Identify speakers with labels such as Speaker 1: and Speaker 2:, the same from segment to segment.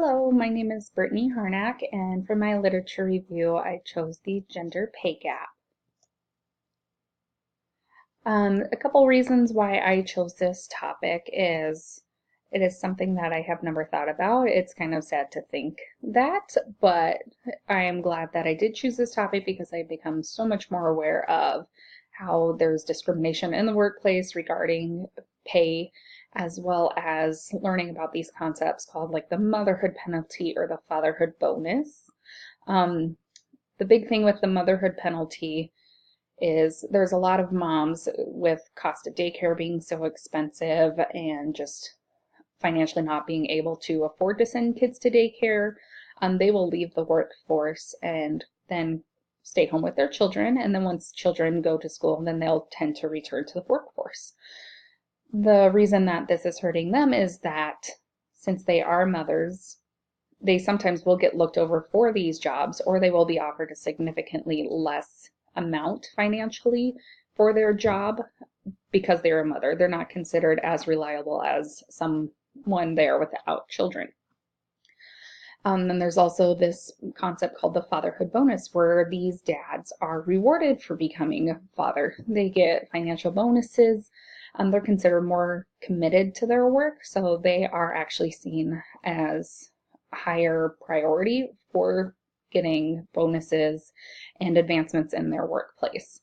Speaker 1: Hello, my name is Brittany Harnack, and for my literature review, I chose the gender pay gap. A couple reasons why I chose this topic is it is something that I have never thought about. It's kind of sad to think that, but I am glad that I did choose this topic because I've become so much more aware of how there's discrimination in the workplace regarding pay, as well as learning about these concepts called like the motherhood penalty or the fatherhood bonus. The big thing with the motherhood penalty is there's a lot of moms with cost of daycare being so expensive and just financially not being able to afford to send kids to daycare. They will leave the workforce and then stay home with their children. And then once children go to school, then they'll tend to return to the workforce. The reason that this is hurting them is that since they are mothers, they sometimes will get looked over for these jobs, or they will be offered a significantly less amount financially for their job because they're a mother. They're not considered as reliable as someone there without children. And there's also this concept called the fatherhood bonus, where these dads are rewarded for becoming a father. They get financial bonuses. They're considered more committed to their work, so they are actually seen as higher priority for getting bonuses and advancements in their workplace.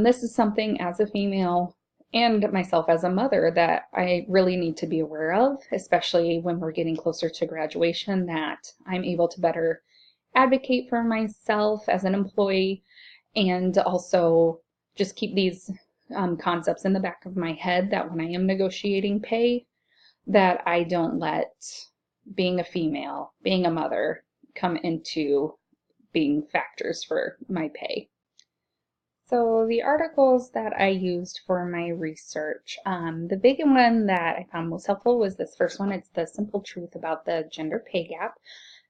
Speaker 1: This is something as a female and myself as a mother that I really need to be aware of, especially when we're getting closer to graduation, that I'm able to better advocate for myself as an employee and also just keep these concepts in the back of my head that when I am negotiating pay, that I don't let being a female, being a mother, come into being factors for my pay. So the articles that I used for my research, the big one that I found most helpful was this first one. It's The Simple Truth About the Gender Pay Gap.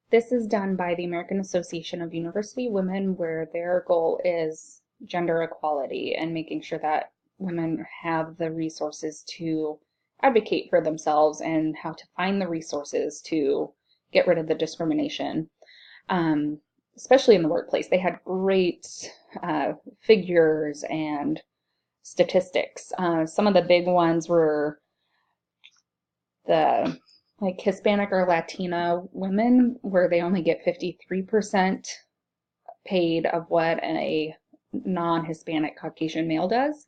Speaker 1: This is done by the American Association of University Women, where their goal is gender equality and making sure that women have the resources to advocate for themselves and how to find the resources to get rid of the discrimination, especially in the workplace. They had great figures and statistics. Some of the big ones were the Hispanic or Latina women, where they only get 53% paid of what a non-Hispanic Caucasian male does.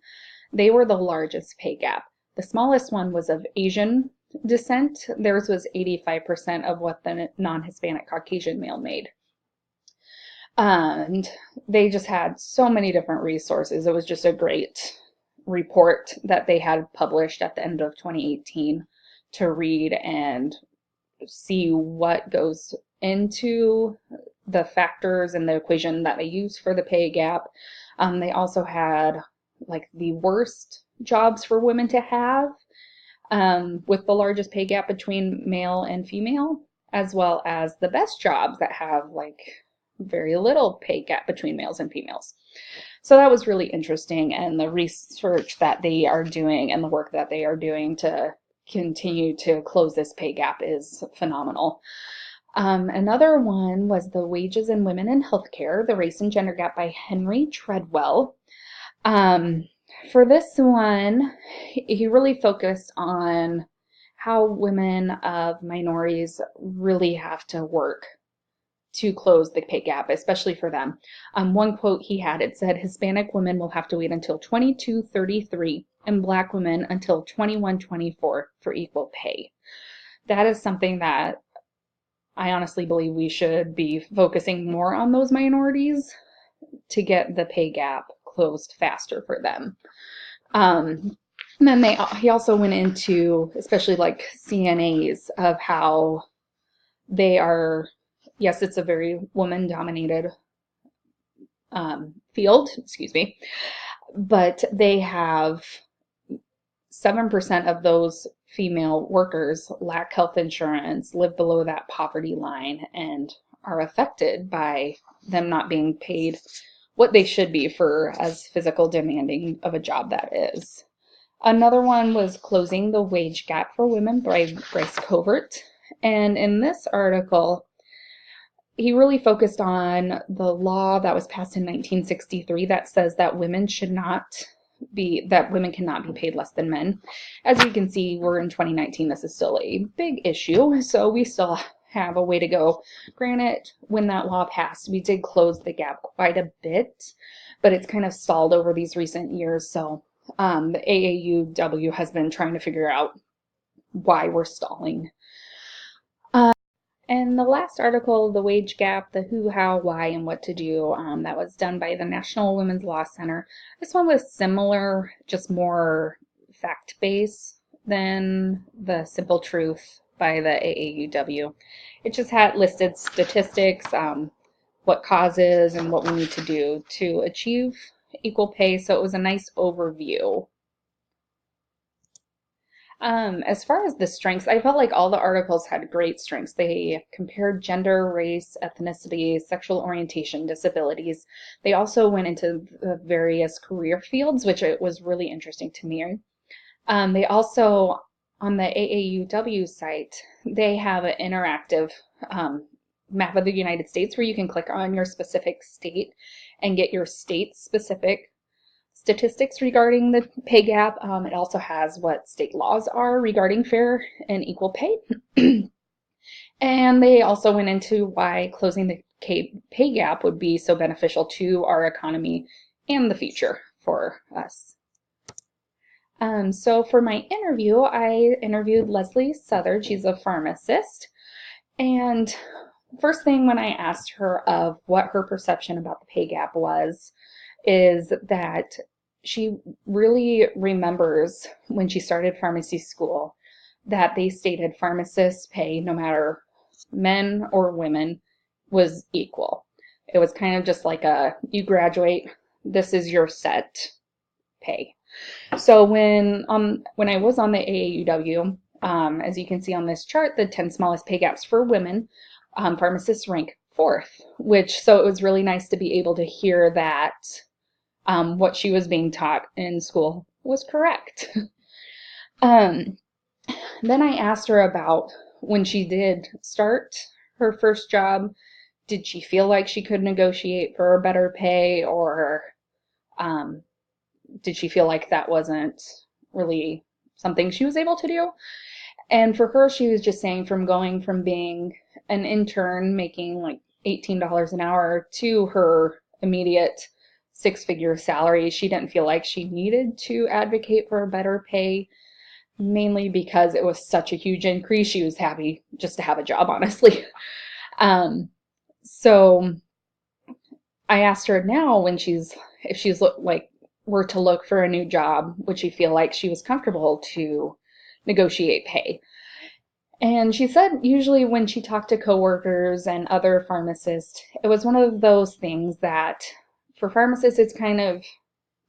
Speaker 1: They were the largest pay gap. The smallest one was of Asian descent. Theirs was 85% of what the non-Hispanic Caucasian male made. And they just had so many different resources. It was just a great report that they had published at the end of 2018 to read and see what goes into the factors and the equation that they use for the pay gap. They also had like the worst jobs for women to have, with the largest pay gap between male and female, as well as the best jobs that have like very little pay gap between males and females. So that was really interesting, and the research that they are doing and the work that they are doing to continue to close this pay gap is phenomenal. Another one was The Wages in Women in Healthcare, The Race and Gender Gap by Henry Treadwell. For this one, he really focused on how women of minorities really have to work to close the pay gap, especially for them. One quote he had, it said, "Hispanic women will have to wait until 2233 and Black women until 2124 for equal pay." That is something that I honestly believe we should be focusing more on those minorities to get the pay gap closed faster for them. And then he also went into, especially like CNAs, of how they are, yes, it's a very woman-dominated field, but they have 7% of those female workers lack health insurance, live below that poverty line, and are affected by them not being paid what they should be for as physical demanding of a job that is. Another one was Closing the Wage Gap for Women by Bryce Covert. And in this article, he really focused on the law that was passed in 1963 that says that women cannot be paid less than men. As you can see, we're in 2019. This is still a big issue, so we still have a way to go. Granted, when that law passed, we did close the gap quite a bit, but it's kind of stalled over these recent years. So the AAUW has been trying to figure out why we're stalling. And the last article, The Wage Gap, the Who, How, Why, and What to Do, that was done by the National Women's Law Center. This one was similar, just more fact-based than The Simple Truth by the AAUW. It just had listed statistics, what causes and what we need to do to achieve equal pay, so it was a nice overview. As far as the strengths, I felt like all the articles had great strengths. They compared gender, race, ethnicity, sexual orientation, disabilities. They also went into the various career fields, which it was really interesting to me. They also, on the AAUW site, they have an interactive map of the United States where you can click on your specific state and get your state-specific statistics regarding the pay gap. It also has what state laws are regarding fair and equal pay. And they also went into why closing the pay gap would be so beneficial to our economy and the future for us. So for my interview, I interviewed Leslie Southard. She's a pharmacist. And first thing when I asked her of what her perception about the pay gap was, is that she really remembers when she started pharmacy school that they stated pharmacists' pay, no matter men or women, was equal. It was kind of just like you graduate, this is your set pay. So when I was on the AAUW, as you can see on this chart, the 10 smallest pay gaps for women, pharmacists rank 4th, so it was really nice to be able to hear that what she was being taught in school was correct. Then I asked her about when she did start her first job, did she feel like she could negotiate for a better pay, or did she feel like that wasn't really something she was able to do? And for her, she was just saying from going from being an intern making like $18 an hour to her immediate 6-figure salary, she didn't feel like she needed to advocate for a better pay, mainly because it was such a huge increase. She was happy just to have a job, honestly. So I asked her now if she's were to look for a new job, would she feel like she was comfortable to negotiate pay? And she said usually when she talked to coworkers and other pharmacists, it was one of those things that for pharmacists, it's kind of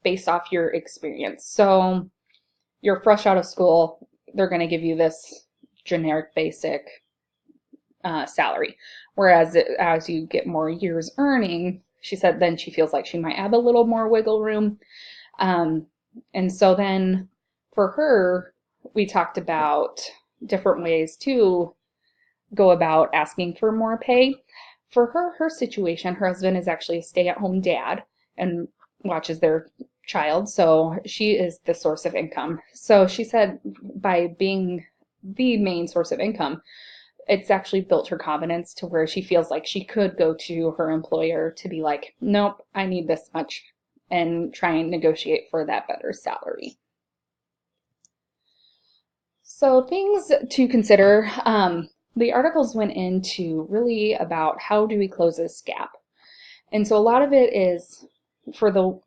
Speaker 1: based off your experience. So you're fresh out of school, they're going to give you this generic basic salary. Whereas as you get more years earning, she said then she feels like she might have a little more wiggle room. And so then for her, we talked about different ways to go about asking for more pay. For her situation, her husband is actually a stay-at-home dad and watches their child, so she is the source of income. So she said by being the main source of income, it's actually built her confidence to where she feels like she could go to her employer to be like, nope, I need this much, and try and negotiate for that better salary. So things to consider. The articles went into really about how do we close this gap. And so a lot of it is, for the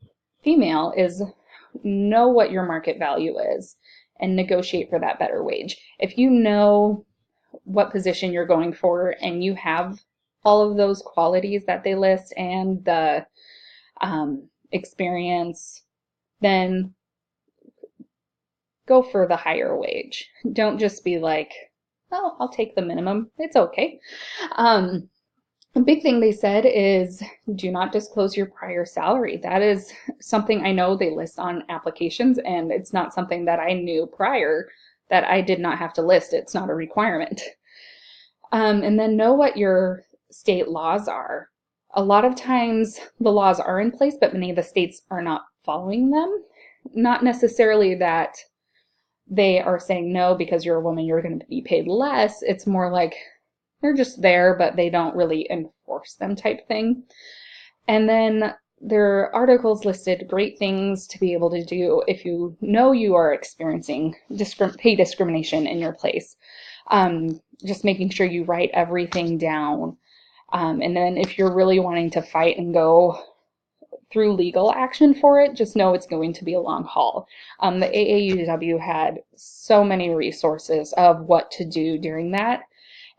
Speaker 1: female, is know what your market value is and negotiate for that better wage. If you know what position you're going for and you have all of those qualities that they list and the experience, then go for the higher wage. Don't just be like, oh, I'll take the minimum. It's okay. A big thing they said is do not disclose your prior salary. That is something I know they list on applications, and it's not something that I knew prior that I did not have to list. It's not a requirement. And then know what your state laws are. A lot of times the laws are in place, but many of the states are not following them. Not necessarily that they are saying no, because you're a woman, you're going to be paid less. It's more like they're just there, but they don't really enforce them type thing. And then there are articles listed great things to be able to do if you know you are experiencing pay discrimination in your place. Just making sure you write everything down. And then if you're really wanting to fight and go through legal action for it, just know it's going to be a long haul. The AAUW had so many resources of what to do during that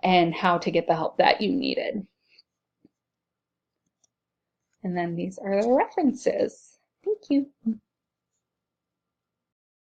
Speaker 1: and how to get the help that you needed. And then these are the references. Thank you.